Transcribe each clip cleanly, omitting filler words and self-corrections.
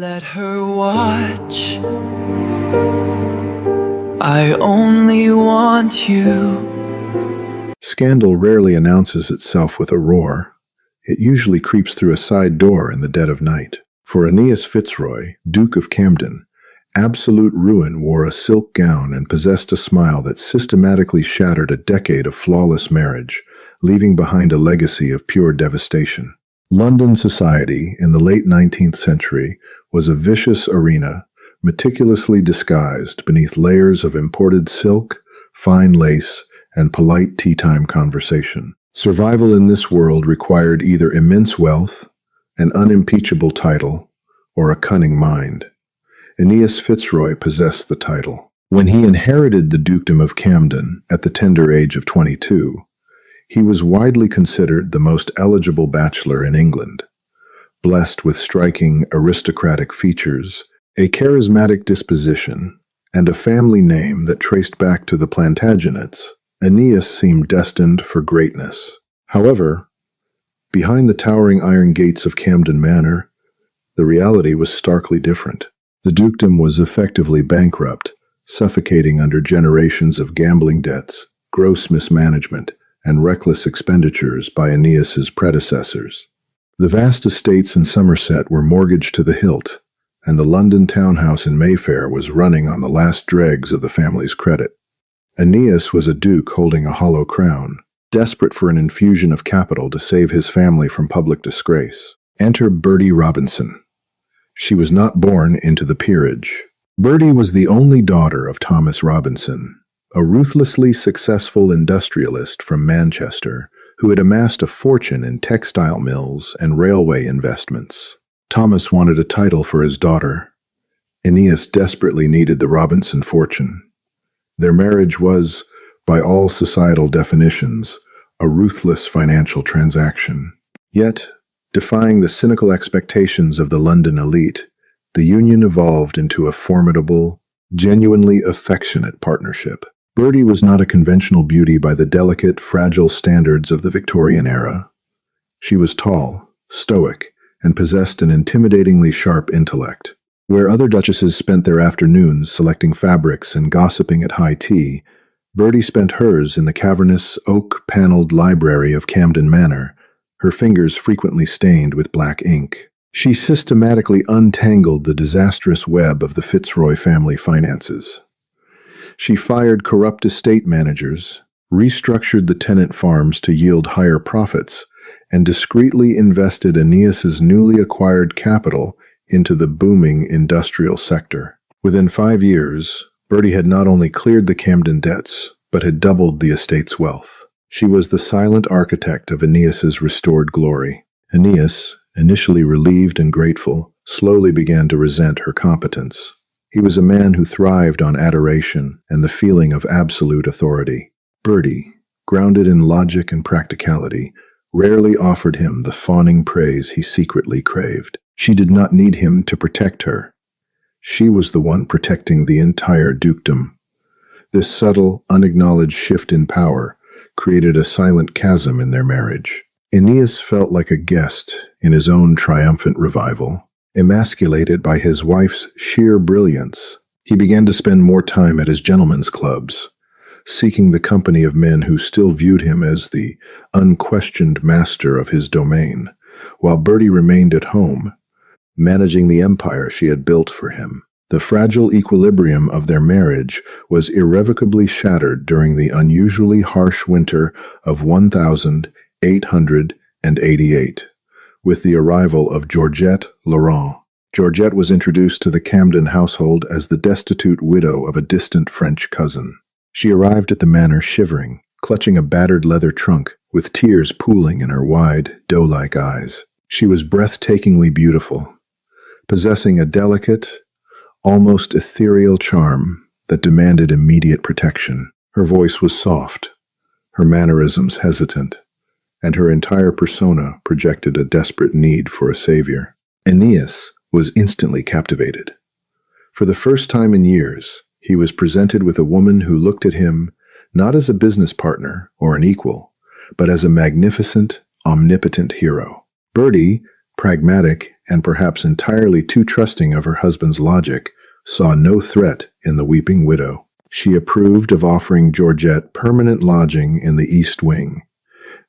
let her watch. I only want you. Scandal rarely announces itself with a roar. It usually creeps through a side door in the dead of night. For Aeneas Fitzroy, Duke of Camden, absolute ruin wore a silk gown and possessed a smile that systematically shattered a decade of flawless marriage, leaving behind a legacy of pure devastation. London society in the late 19th century was a vicious arena, meticulously disguised beneath layers of imported silk, fine lace, and polite tea-time conversation. Survival in this world required either immense wealth, an unimpeachable title, or a cunning mind. Aeneas Fitzroy possessed the title. When he inherited the dukedom of Camden at the tender age of 22, he was widely considered the most eligible bachelor in England. Blessed with striking aristocratic features, a charismatic disposition, and a family name that traced back to the Plantagenets, Aeneas seemed destined for greatness. However, behind the towering iron gates of Camden Manor, the reality was starkly different. The dukedom was effectively bankrupt, suffocating under generations of gambling debts, gross mismanagement, and reckless expenditures by Aeneas's predecessors. The vast estates in Somerset were mortgaged to the hilt, and the London townhouse in Mayfair was running on the last dregs of the family's credit. Aeneas was a duke holding a hollow crown, desperate for an infusion of capital to save his family from public disgrace. Enter Bertie Robinson. She was not born into the peerage. Bertie was the only daughter of Thomas Robinson, a ruthlessly successful industrialist from Manchester who had amassed a fortune in textile mills and railway investments. Thomas wanted a title for his daughter. Aeneas desperately needed the Robinson fortune. Their marriage was, by all societal definitions, a ruthless financial transaction. Yet, defying the cynical expectations of the London elite, the union evolved into a formidable, genuinely affectionate partnership. Bertie was not a conventional beauty by the delicate, fragile standards of the Victorian era. She was tall, stoic, and possessed an intimidatingly sharp intellect. Where other duchesses spent their afternoons selecting fabrics and gossiping at high tea, Bertie spent hers in the cavernous, oak-paneled library of Camden Manor, her fingers frequently stained with black ink. She systematically untangled the disastrous web of the Fitzroy family finances. She fired corrupt estate managers, restructured the tenant farms to yield higher profits, and discreetly invested Aeneas's newly acquired capital into the booming industrial sector. Within 5 years, Bertie had not only cleared the Camden debts, but had doubled the estate's wealth. She was the silent architect of Aeneas's restored glory. Aeneas, initially relieved and grateful, slowly began to resent her competence. He was a man who thrived on adoration and the feeling of absolute authority. Bertie, grounded in logic and practicality, rarely offered him the fawning praise he secretly craved. She did not need him to protect her. She was the one protecting the entire dukedom. This subtle, unacknowledged shift in power created a silent chasm in their marriage. Aeneas felt like a guest in his own triumphant revival. Emasculated by his wife's sheer brilliance, he began to spend more time at his gentlemen's clubs, seeking the company of men who still viewed him as the unquestioned master of his domain, while Bertie remained at home, managing the empire she had built for him. The fragile equilibrium of their marriage was irrevocably shattered during the unusually harsh winter of 1888. With the arrival of Georgette Laurent. Georgette was introduced to the Camden household as the destitute widow of a distant French cousin. She arrived at the manor shivering, clutching a battered leather trunk, with tears pooling in her wide, doe-like eyes. She was breathtakingly beautiful, possessing a delicate, almost ethereal charm that demanded immediate protection. Her voice was soft, her mannerisms hesitant, and her entire persona projected a desperate need for a savior. Aeneas was instantly captivated. For the first time in years, he was presented with a woman who looked at him not as a business partner or an equal, but as a magnificent, omnipotent hero. Bertie, pragmatic and perhaps entirely too trusting of her husband's logic, saw no threat in the weeping widow. She approved of offering Georgette permanent lodging in the East Wing,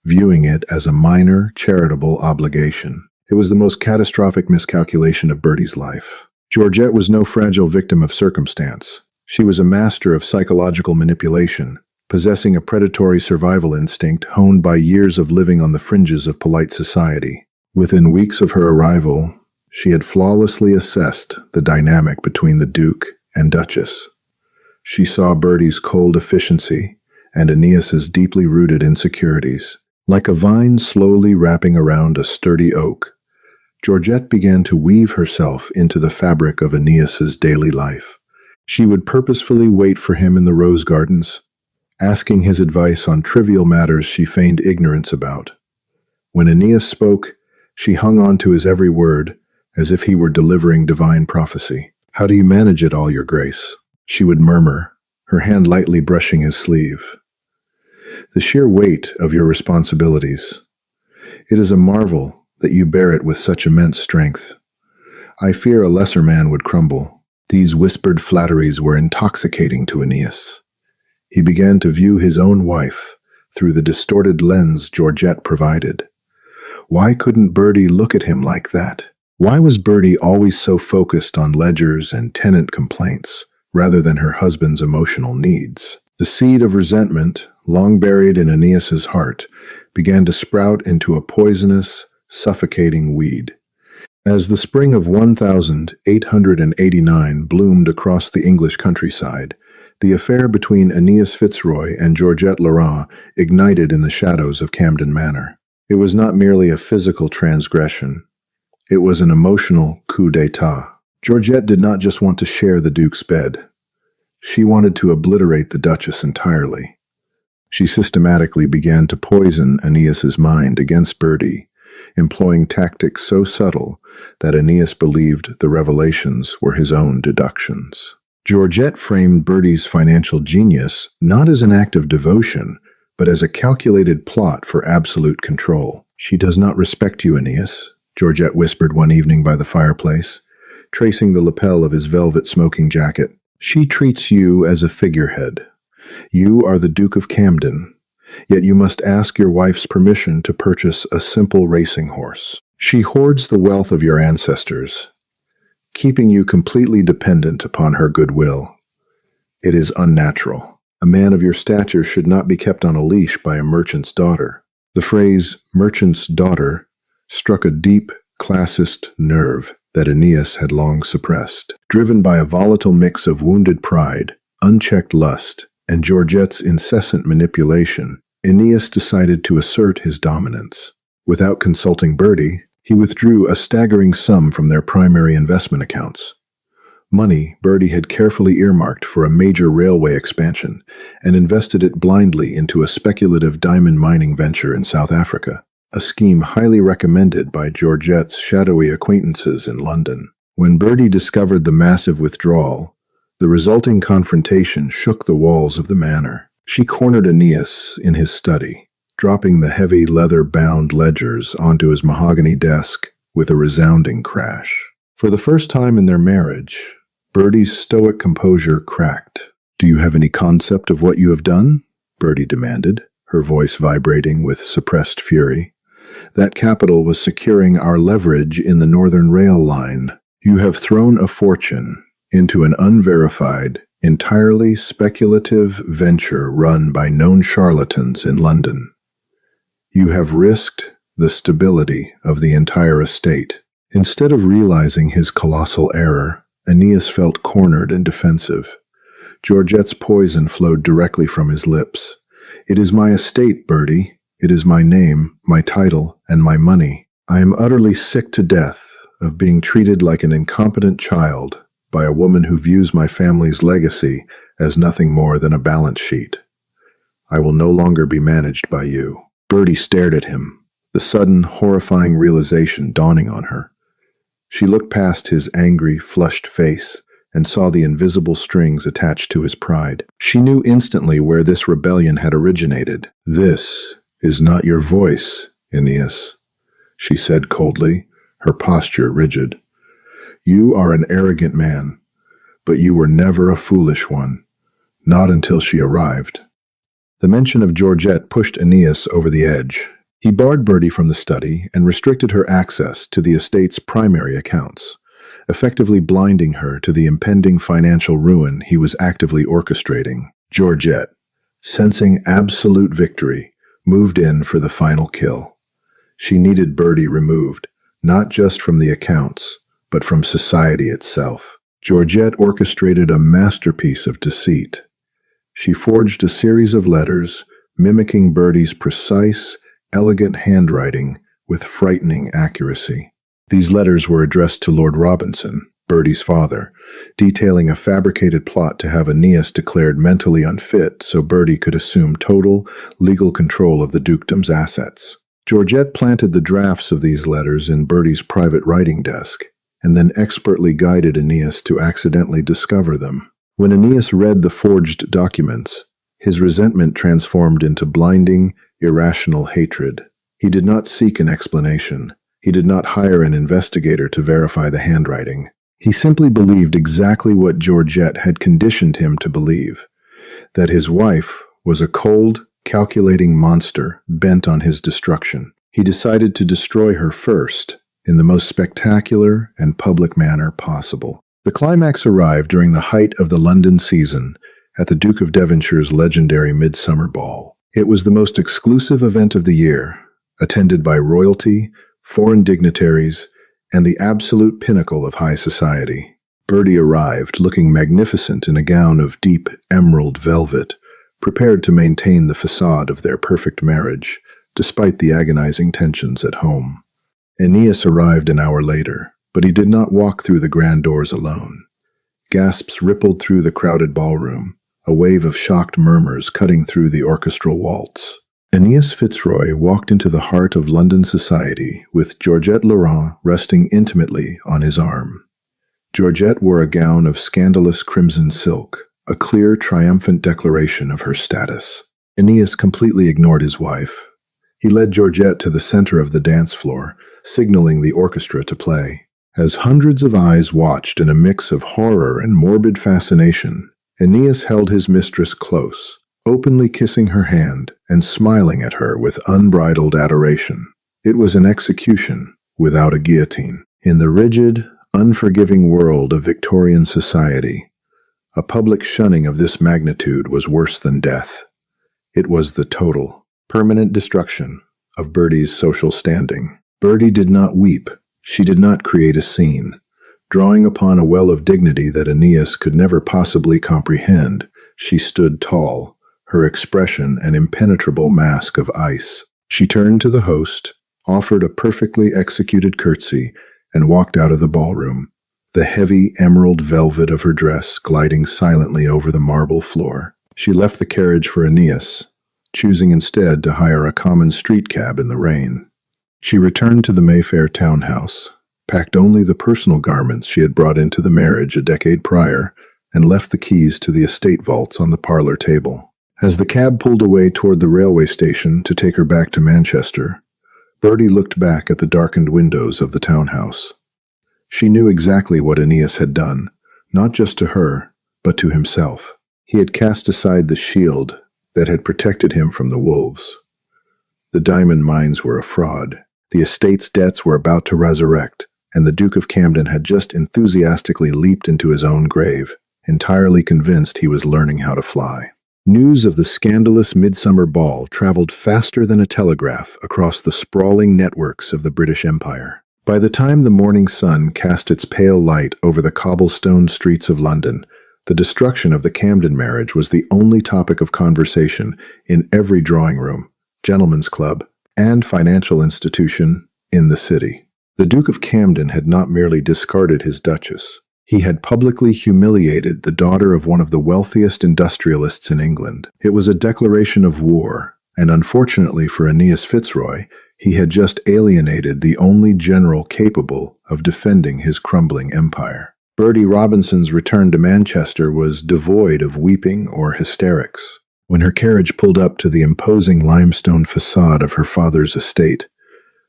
viewing it as a minor charitable obligation. It was the most catastrophic miscalculation of Bertie's life. Georgette was no fragile victim of circumstance. She was a master of psychological manipulation, possessing a predatory survival instinct honed by years of living on the fringes of polite society. Within weeks of her arrival, she had flawlessly assessed the dynamic between the Duke and Duchess. She saw Bertie's cold efficiency and Aeneas's deeply rooted insecurities. Like a vine slowly wrapping around a sturdy oak, Georgette began to weave herself into the fabric of Aeneas's daily life. She would purposefully wait for him in the rose gardens, asking his advice on trivial matters she feigned ignorance about. When Aeneas spoke, she hung on to his every word, as if he were delivering divine prophecy. "How do you manage it all, your grace?" she would murmur, her hand lightly brushing his sleeve. "The sheer weight of your responsibilities. It is a marvel that you bear it with such immense strength. I fear a lesser man would crumble." These whispered flatteries were intoxicating to Aeneas. He began to view his own wife through the distorted lens Georgette provided. Why couldn't Bertie look at him like that? Why was Bertie always so focused on ledgers and tenant complaints, rather than her husband's emotional needs? The seed of resentment, long buried in Aeneas's heart, began to sprout into a poisonous, suffocating weed. As the spring of 1889 bloomed across the English countryside, the affair between Aeneas Fitzroy and Georgette Laurent ignited in the shadows of Camden Manor. It was not merely a physical transgression. It was an emotional coup d'etat. Georgette did not just want to share the Duke's bed. She wanted to obliterate the Duchess entirely. She systematically began to poison Aeneas's mind against Bertie, employing tactics so subtle that Aeneas believed the revelations were his own deductions. Georgette framed Bertie's financial genius not as an act of devotion, but as a calculated plot for absolute control. "She does not respect you, Aeneas," Georgette whispered one evening by the fireplace, tracing the lapel of his velvet smoking jacket. "She treats you as a figurehead. You are the Duke of Camden, yet you must ask your wife's permission to purchase a simple racing horse. She hoards the wealth of your ancestors, keeping you completely dependent upon her goodwill. It is unnatural. A man of your stature should not be kept on a leash by a merchant's daughter." The phrase "merchant's daughter" struck a deep, classist nerve that Aeneas had long suppressed. Driven by a volatile mix of wounded pride, unchecked lust, and Georgette's incessant manipulation, Aeneas decided to assert his dominance. Without consulting Bertie, he withdrew a staggering sum from their primary investment accounts. Money Bertie had carefully earmarked for a major railway expansion and invested it blindly into a speculative diamond mining venture in South Africa, a scheme highly recommended by Georgette's shadowy acquaintances in London. When Bertie discovered the massive withdrawal, the resulting confrontation shook the walls of the manor. She cornered Aeneas in his study, dropping the heavy leather-bound ledgers onto his mahogany desk with a resounding crash. For the first time in their marriage, Bertie's stoic composure cracked. "Do you have any concept of what you have done?" Bertie demanded, her voice vibrating with suppressed fury. "That capital was securing our leverage in the Northern Rail line. You have thrown a fortune into an unverified, entirely speculative venture run by known charlatans in London. You have risked the stability of the entire estate." Instead of realizing his colossal error, Aeneas felt cornered and defensive. Georgette's poison flowed directly from his lips. "It is my estate, Bertie. It is my name, my title, and my money. I am utterly sick to death of being treated like an incompetent child by a woman who views my family's legacy as nothing more than a balance sheet. I will no longer be managed by you." Bertie stared at him, the sudden, horrifying realization dawning on her. She looked past his angry, flushed face and saw the invisible strings attached to his pride. She knew instantly where this rebellion had originated. "This is not your voice, Aeneas," she said coldly, her posture rigid. "You are an arrogant man, but you were never a foolish one, not until she arrived." The mention of Georgette pushed Aeneas over the edge. He barred Bertie from the study and restricted her access to the estate's primary accounts, effectively blinding her to the impending financial ruin he was actively orchestrating. Georgette, sensing absolute victory, moved in for the final kill. She needed Bertie removed, not just from the accounts, but from society itself. Georgette orchestrated a masterpiece of deceit. She forged a series of letters, mimicking Bertie's precise, elegant handwriting with frightening accuracy. These letters were addressed to Lord Robinson, Bertie's father, detailing a fabricated plot to have Aeneas declared mentally unfit so Bertie could assume total, legal control of the dukedom's assets. Georgette planted the drafts of these letters in Bertie's private writing desk, and then expertly guided Aeneas to accidentally discover them. When Aeneas read the forged documents, his resentment transformed into blinding, irrational hatred. He did not seek an explanation. He did not hire an investigator to verify the handwriting. He simply believed exactly what Georgette had conditioned him to believe, that his wife was a cold, calculating monster bent on his destruction. He decided to destroy her first, in the most spectacular and public manner possible. The climax arrived during the height of the London season at the Duke of Devonshire's legendary Midsummer Ball. It was the most exclusive event of the year, attended by royalty, foreign dignitaries, and the absolute pinnacle of high society. Bertie arrived looking magnificent in a gown of deep emerald velvet, prepared to maintain the facade of their perfect marriage, despite the agonizing tensions at home. Aeneas arrived an hour later, but he did not walk through the grand doors alone. Gasps rippled through the crowded ballroom, a wave of shocked murmurs cutting through the orchestral waltz. Aeneas Fitzroy walked into the heart of London society with Georgette Laurent resting intimately on his arm. Georgette wore a gown of scandalous crimson silk, a clear, triumphant declaration of her status. Aeneas completely ignored his wife. He led Georgette to the center of the dance floor, signaling the orchestra to play. As hundreds of eyes watched in a mix of horror and morbid fascination, Aeneas held his mistress close, openly kissing her hand and smiling at her with unbridled adoration. It was an execution without a guillotine. In the rigid, unforgiving world of Victorian society, a public shunning of this magnitude was worse than death. It was the total, permanent destruction of Bertie's social standing. Bertie did not weep. She did not create a scene. Drawing upon a well of dignity that Aeneas could never possibly comprehend, she stood tall, her expression an impenetrable mask of ice. She turned to the host, offered a perfectly executed curtsy, and walked out of the ballroom, the heavy emerald velvet of her dress gliding silently over the marble floor. She left the carriage for Aeneas, choosing instead to hire a common street cab in the rain. She returned to the Mayfair townhouse, packed only the personal garments she had brought into the marriage a decade prior, and left the keys to the estate vaults on the parlor table. As the cab pulled away toward the railway station to take her back to Manchester, Bertie looked back at the darkened windows of the townhouse. She knew exactly what Aeneas had done, not just to her, but to himself. He had cast aside the shield that had protected him from the wolves. The diamond mines were a fraud. The estate's debts were about to resurrect, and the Duke of Camden had just enthusiastically leaped into his own grave, entirely convinced he was learning how to fly. News of the scandalous Midsummer Ball traveled faster than a telegraph across the sprawling networks of the British Empire. By the time the morning sun cast its pale light over the cobblestone streets of London, the destruction of the Camden marriage was the only topic of conversation in every drawing room, gentlemen's club, and financial institution in the city. The Duke of Camden had not merely discarded his duchess. He had publicly humiliated the daughter of one of the wealthiest industrialists in England. It was a declaration of war, and unfortunately for Aeneas Fitzroy, he had just alienated the only general capable of defending his crumbling empire. Bertie Robinson's return to Manchester was devoid of weeping or hysterics. When her carriage pulled up to the imposing limestone facade of her father's estate,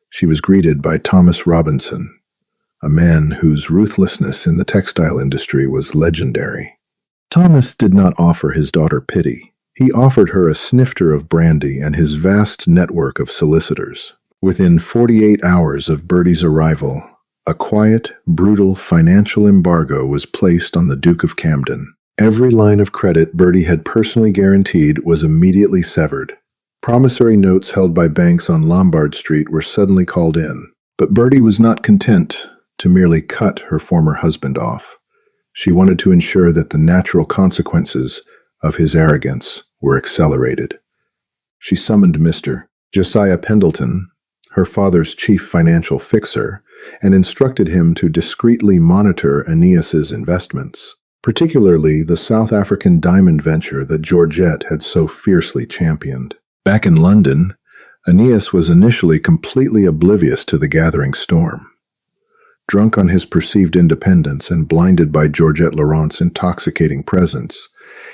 she was greeted by Thomas Robinson, a man whose ruthlessness in the textile industry was legendary. Thomas did not offer his daughter pity. He offered her a snifter of brandy and his vast network of solicitors. Within 48 hours of Bertie's arrival, a quiet, brutal financial embargo was placed on the Duke of Camden. Every line of credit Bertie had personally guaranteed was immediately severed. Promissory notes held by banks on Lombard Street were suddenly called in. But Bertie was not content to merely cut her former husband off. She wanted to ensure that the natural consequences of his arrogance were accelerated. She summoned Mr. Josiah Pendleton, her father's chief financial fixer, and instructed him to discreetly monitor Aeneas's investments, particularly the South African diamond venture that Georgette had so fiercely championed. Back in London, Aeneas was initially completely oblivious to the gathering storm. Drunk on his perceived independence and blinded by Georgette Laurent's intoxicating presence,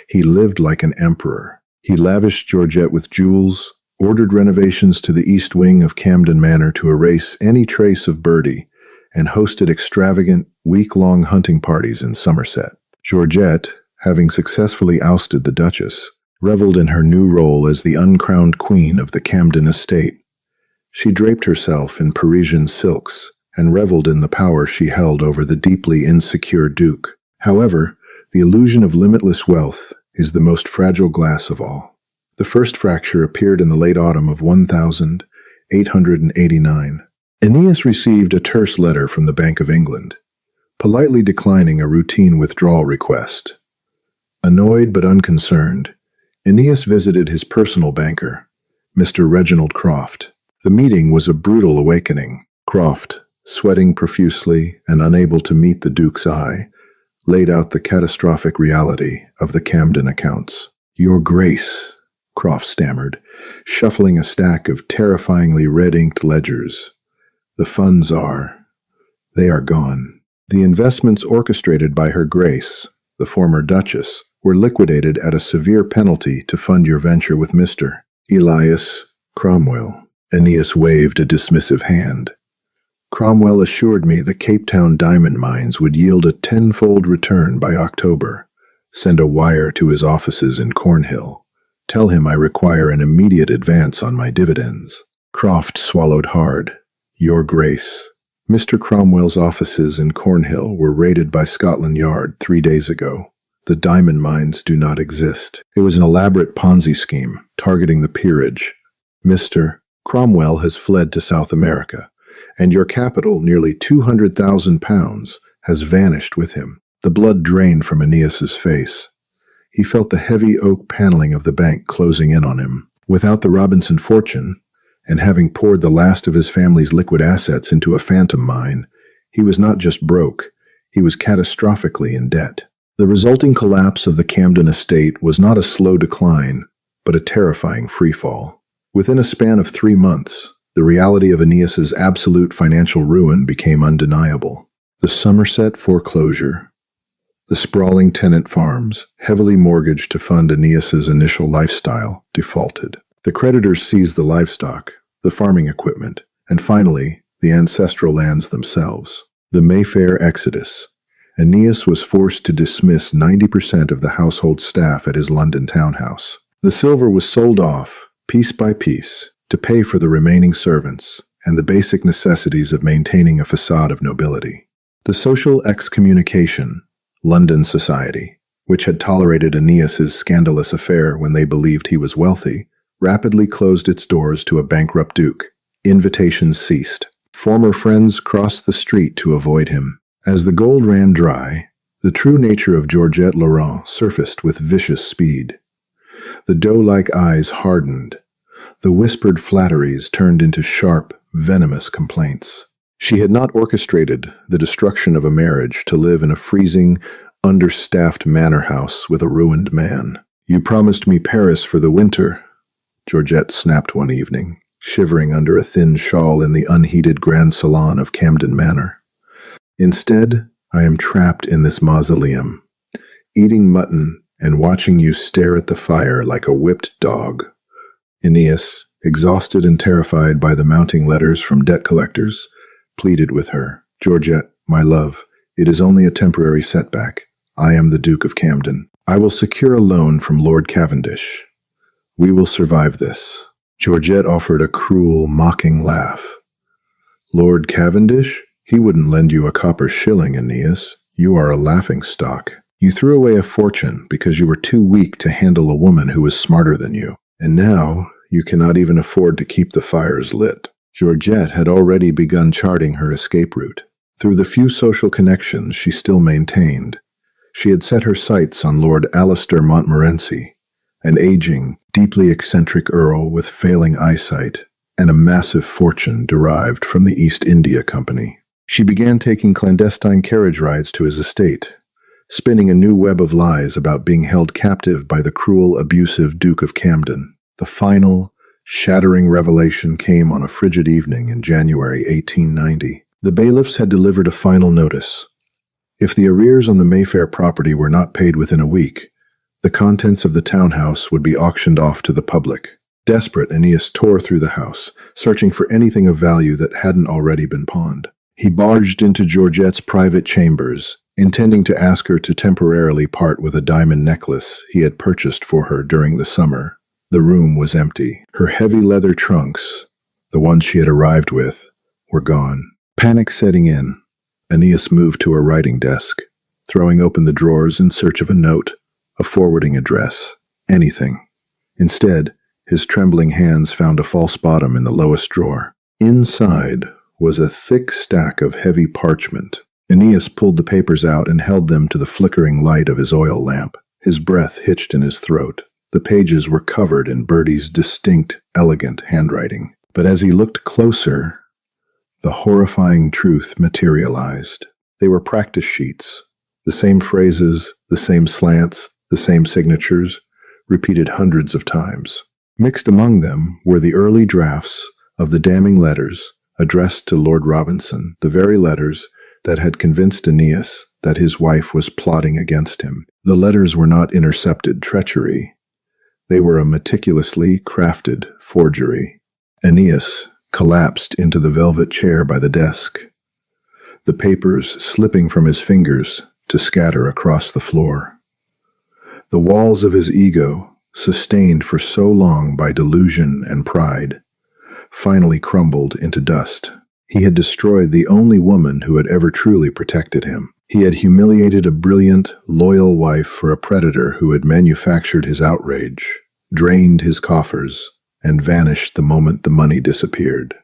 he lived like an emperor. He lavished Georgette with jewels, ordered renovations to the east wing of Camden Manor to erase any trace of Bertie, and hosted extravagant, week-long hunting parties in Somerset. Georgette, having successfully ousted the Duchess, reveled in her new role as the uncrowned queen of the Camden estate. She draped herself in Parisian silks and reveled in the power she held over the deeply insecure Duke. However, the illusion of limitless wealth is the most fragile glass of all. The first fracture appeared in the late autumn of 1889. Aeneas received a terse letter from the Bank of England, politely declining a routine withdrawal request. Annoyed but unconcerned, Aeneas visited his personal banker, Mr. Reginald Croft. The meeting was a brutal awakening. Croft, sweating profusely and unable to meet the Duke's eye, laid out the catastrophic reality of the Camden accounts. "Your Grace," Croft stammered, shuffling a stack of terrifyingly red-inked ledgers. "The funds they are gone. The investments orchestrated by Her Grace, the former Duchess, were liquidated at a severe penalty to fund your venture with Mr. Elias Cromwell." Aeneas waved a dismissive hand. "Cromwell assured me the Cape Town diamond mines would yield a tenfold return by October. Send a wire to his offices in Cornhill. Tell him I require an immediate advance on my dividends." Croft swallowed hard. "Your Grace, Mr. Cromwell's offices in Cornhill were raided by Scotland Yard 3 days ago. The diamond mines do not exist. It was an elaborate Ponzi scheme targeting the peerage. Mr. Cromwell has fled to South America, and your capital, nearly £200,000, has vanished with him." The blood drained from Aeneas's face. He felt the heavy oak paneling of the bank closing in on him. Without the Robinson fortune, and having poured the last of his family's liquid assets into a phantom mine, he was not just broke, he was catastrophically in debt. The resulting collapse of the Camden estate was not a slow decline, but a terrifying freefall. Within a span of 3 months, the reality of Aeneas's absolute financial ruin became undeniable. The Somerset foreclosure, the sprawling tenant farms, heavily mortgaged to fund Aeneas's initial lifestyle, defaulted. The creditors seized the livestock, the farming equipment, and finally, the ancestral lands themselves. The Mayfair exodus. Aeneas was forced to dismiss 90% of the household staff at his London townhouse. The silver was sold off, piece by piece, to pay for the remaining servants and the basic necessities of maintaining a facade of nobility. The social excommunication, London society, which had tolerated Aeneas's scandalous affair when they believed he was wealthy, rapidly closed its doors to a bankrupt duke. Invitations ceased. Former friends crossed the street to avoid him. As the gold ran dry, the true nature of Georgette Laurent surfaced with vicious speed. The doe-like eyes hardened. The whispered flatteries turned into sharp, venomous complaints. She had not orchestrated the destruction of a marriage to live in a freezing, understaffed manor house with a ruined man. "You promised me Paris for the winter," Georgette snapped one evening, shivering under a thin shawl in the unheated grand salon of Camden Manor. "Instead, I am trapped in this mausoleum, eating mutton and watching you stare at the fire like a whipped dog." Aeneas, exhausted and terrified by the mounting letters from debt collectors, pleaded with her. "Georgette, My love, it is only a temporary setback. I am the Duke of Camden. I will secure a loan from Lord Cavendish. We will survive this." Georgette offered a cruel, mocking laugh. "Lord Cavendish? He wouldn't lend you a copper shilling, Aeneas. You are a laughing-stock. You threw away a fortune because you were too weak to handle a woman who was smarter than you. And now you cannot even afford to keep the fires lit." Georgette had already begun charting her escape route. Through the few social connections she still maintained, she had set her sights on Lord Alistair Montmorency, an aging, deeply eccentric earl with failing eyesight and a massive fortune derived from the East India Company. She began taking clandestine carriage rides to his estate, spinning a new web of lies about being held captive by the cruel, abusive Duke of Camden. The final, shattering revelation came on a frigid evening in January 1890. The bailiffs had delivered a final notice. If the arrears on the Mayfair property were not paid within a week, the contents of the townhouse would be auctioned off to the public. Desperate, Aeneas tore through the house, searching for anything of value that hadn't already been pawned. He barged into Georgette's private chambers, intending to ask her to temporarily part with a diamond necklace he had purchased for her during the summer. The room was empty. Her heavy leather trunks, the ones she had arrived with, were gone. Panic setting in, Aeneas moved to her writing desk, throwing open the drawers in search of a note, a forwarding address, anything. Instead, his trembling hands found a false bottom in the lowest drawer. Inside was a thick stack of heavy parchment. Aeneas pulled the papers out and held them to the flickering light of his oil lamp. His breath hitched in his throat. The pages were covered in Bertie's distinct, elegant handwriting. But as he looked closer, the horrifying truth materialized. They were practice sheets. The same phrases, the same slants, the same signatures, repeated hundreds of times. Mixed among them were the early drafts of the damning letters addressed to Lord Robinson, the very letters that had convinced Aeneas that his wife was plotting against him. The letters were not intercepted treachery. They were a meticulously crafted forgery. Aeneas collapsed into the velvet chair by the desk, the papers slipping from his fingers to scatter across the floor. The walls of his ego, sustained for so long by delusion and pride, finally crumbled into dust. He had destroyed the only woman who had ever truly protected him. He had humiliated a brilliant, loyal wife for a predator who had manufactured his outrage, drained his coffers, and vanished the moment the money disappeared.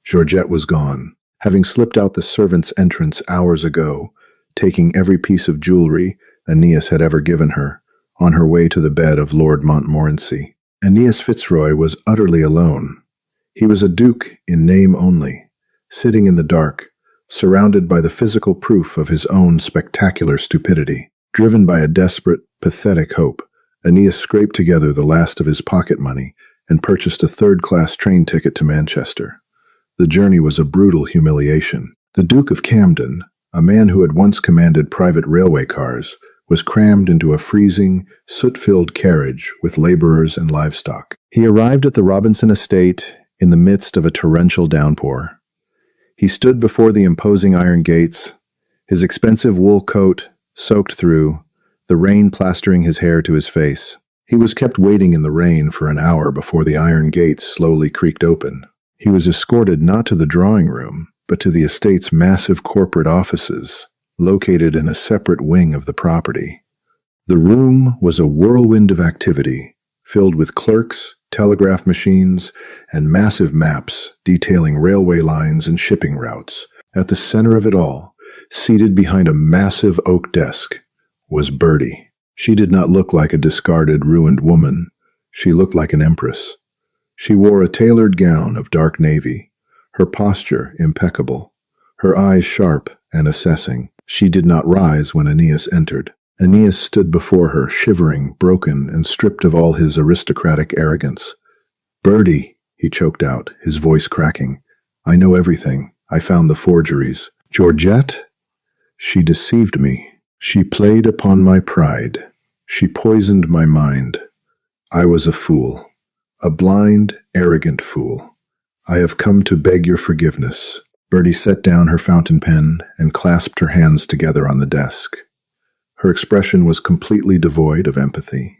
Georgette was gone, having slipped out the servant's entrance hours ago, taking every piece of jewelry Aeneas had ever given her, on her way to the bed of Lord Montmorency. Aeneas Fitzroy was utterly alone. He was a duke in name only, sitting in the dark, surrounded by the physical proof of his own spectacular stupidity. Driven by a desperate, pathetic hope, Aeneas scraped together the last of his pocket money and purchased a third-class train ticket to Manchester. The journey was a brutal humiliation. The Duke of Camden, a man who had once commanded private railway cars, was crammed into a freezing, soot-filled carriage with laborers and livestock. He arrived at the Robinson estate in the midst of a torrential downpour. He stood before the imposing iron gates, his expensive wool coat soaked through, the rain plastering his hair to his face. He was kept waiting in the rain for an hour before the iron gates slowly creaked open. He was escorted not to the drawing room, but to the estate's massive corporate offices, located in a separate wing of the property. The room was a whirlwind of activity, filled with clerks, telegraph machines, and massive maps detailing railway lines and shipping routes. At the center of it all, seated behind a massive oak desk, was Bertie. She did not look like a discarded, ruined woman. She looked like an empress. She wore a tailored gown of dark navy, her posture impeccable, her eyes sharp and assessing. She did not rise when Aeneas entered. Aeneas stood before her, shivering, broken, and stripped of all his aristocratic arrogance. "Bertie," he choked out, his voice cracking. "I know everything. I found the forgeries. Georgette? She deceived me. She played upon my pride. She poisoned my mind. I was a fool. A blind, arrogant fool. I have come to beg your forgiveness." Bertie set down her fountain pen and clasped her hands together on the desk. Her expression was completely devoid of empathy.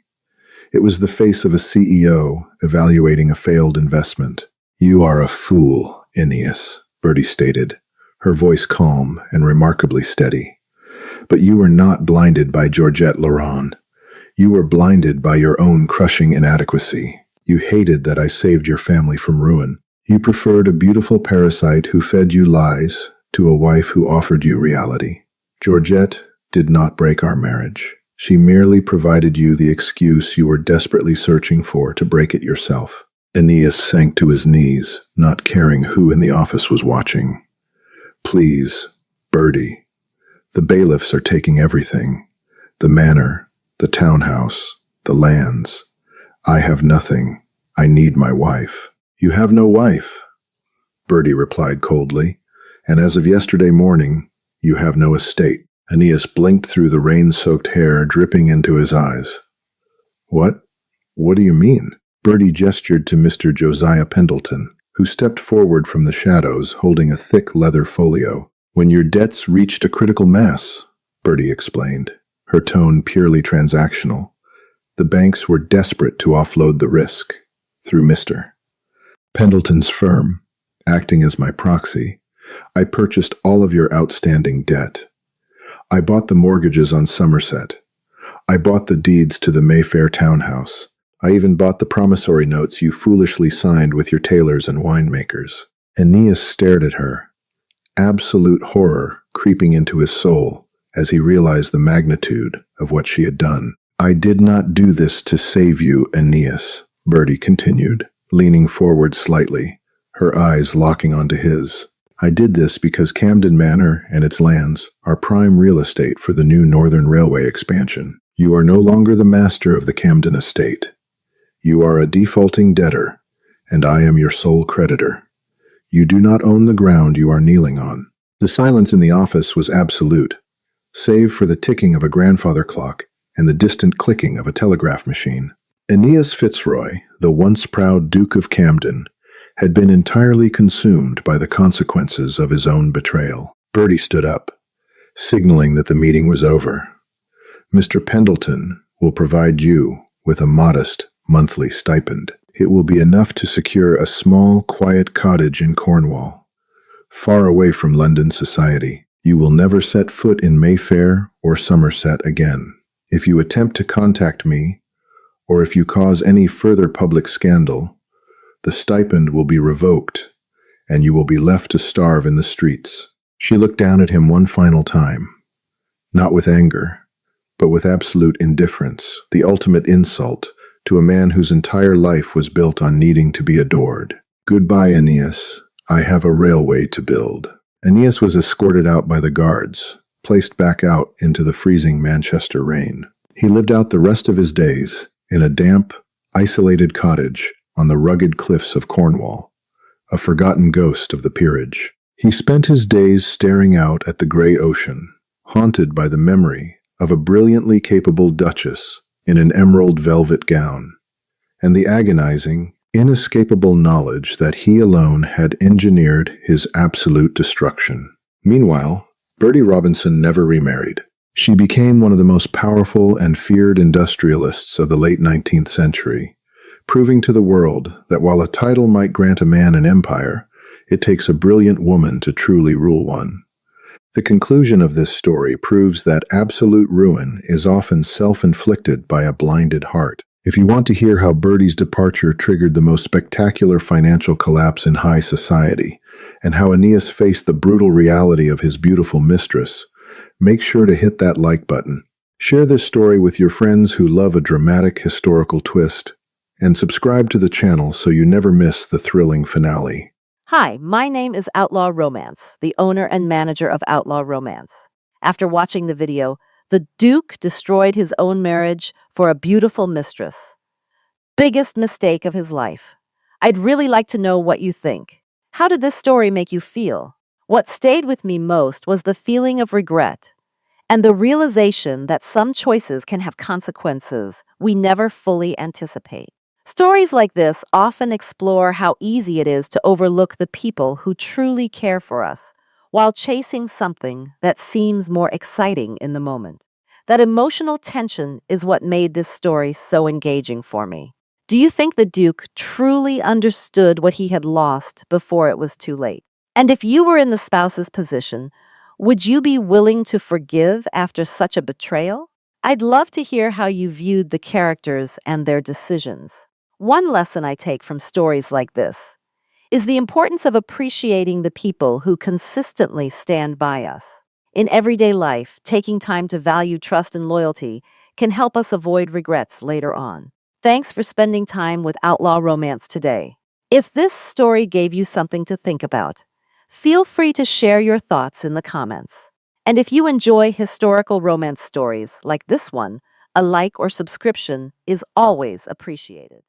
It was the face of a CEO evaluating a failed investment. "You are a fool, Aeneas," Bertie stated, her voice calm and remarkably steady. "But you were not blinded by Georgette Laurent. You were blinded by your own crushing inadequacy. You hated that I saved your family from ruin. You preferred a beautiful parasite who fed you lies to a wife who offered you reality. Georgette did not break our marriage. She merely provided you the excuse you were desperately searching for to break it yourself." Aeneas sank to his knees, not caring who in the office was watching. "Please, Bertie. The bailiffs are taking everything. The manor, the townhouse, the lands. I have nothing. I need my wife." "You have no wife," Bertie replied coldly, "and as of yesterday morning, you have no estate." Aeneas blinked through the rain-soaked hair dripping into his eyes. "What? What do you mean?" Bertie gestured to Mr. Josiah Pendleton, who stepped forward from the shadows holding a thick leather folio. "When your debts reached a critical mass," Bertie explained, her tone purely transactional. "The banks were desperate to offload the risk through Mr. Pendleton's firm, acting as my proxy. I purchased all of your outstanding debt. I bought the mortgages on Somerset. I bought the deeds to the Mayfair townhouse. I even bought the promissory notes you foolishly signed with your tailors and winemakers." Aeneas stared at her, absolute horror creeping into his soul as he realized the magnitude of what she had done. "I did not do this to save you, Aeneas," Bertie continued, leaning forward slightly, her eyes locking onto his. "I did this because Camden Manor and its lands are prime real estate for the new Northern Railway expansion. You are no longer the master of the Camden estate. You are a defaulting debtor, and I am your sole creditor. You do not own the ground you are kneeling on." The silence in the office was absolute, save for the ticking of a grandfather clock and the distant clicking of a telegraph machine. Aeneas Fitzroy, the once proud Duke of Camden, had been entirely consumed by the consequences of his own betrayal. Bertie stood up, signaling that the meeting was over. "Mr. Pendleton will provide you with a modest monthly stipend. It will be enough to secure a small, quiet cottage in Cornwall, far away from London society. You will never set foot in Mayfair or Somerset again. If you attempt to contact me, or if you cause any further public scandal, the stipend will be revoked, and you will be left to starve in the streets." She looked down at him one final time, not with anger, but with absolute indifference, the ultimate insult to a man whose entire life was built on needing to be adored. "Goodbye, Aeneas. I have a railway to build." Aeneas was escorted out by the guards, placed back out into the freezing Manchester rain. He lived out the rest of his days in a damp, isolated cottage on the rugged cliffs of Cornwall, a forgotten ghost of the peerage. He spent his days staring out at the gray ocean, haunted by the memory of a brilliantly capable duchess in an emerald velvet gown, and the agonizing, inescapable knowledge that he alone had engineered his absolute destruction. Meanwhile, Bertie Robinson never remarried. She became one of the most powerful and feared industrialists of the late 19th century, proving to the world that while a title might grant a man an empire, it takes a brilliant woman to truly rule one. The conclusion of this story proves that absolute ruin is often self-inflicted by a blinded heart. If you want to hear how Bertie's departure triggered the most spectacular financial collapse in high society, and how Aeneas faced the brutal reality of his beautiful mistress, make sure to hit that like button. Share this story with your friends who love a dramatic historical twist, and subscribe to the channel so you never miss the thrilling finale. Hi, my name is Outlaw Romance, the owner and manager of Outlaw Romance. After watching the video, the Duke destroyed his own marriage for a beautiful mistress. Biggest mistake of his life. I'd really like to know what you think. How did this story make you feel? What stayed with me most was the feeling of regret and the realization that some choices can have consequences we never fully anticipate. Stories like this often explore how easy it is to overlook the people who truly care for us while chasing something that seems more exciting in the moment. That emotional tension is what made this story so engaging for me. Do you think the Duke truly understood what he had lost before it was too late? And if you were in the spouse's position, would you be willing to forgive after such a betrayal? I'd love to hear how you viewed the characters and their decisions. One lesson I take from stories like this is the importance of appreciating the people who consistently stand by us. In everyday life, taking time to value trust and loyalty can help us avoid regrets later on. Thanks for spending time with Outlaw Romance today. If this story gave you something to think about, feel free to share your thoughts in the comments. And if you enjoy historical romance stories like this one, a like or subscription is always appreciated.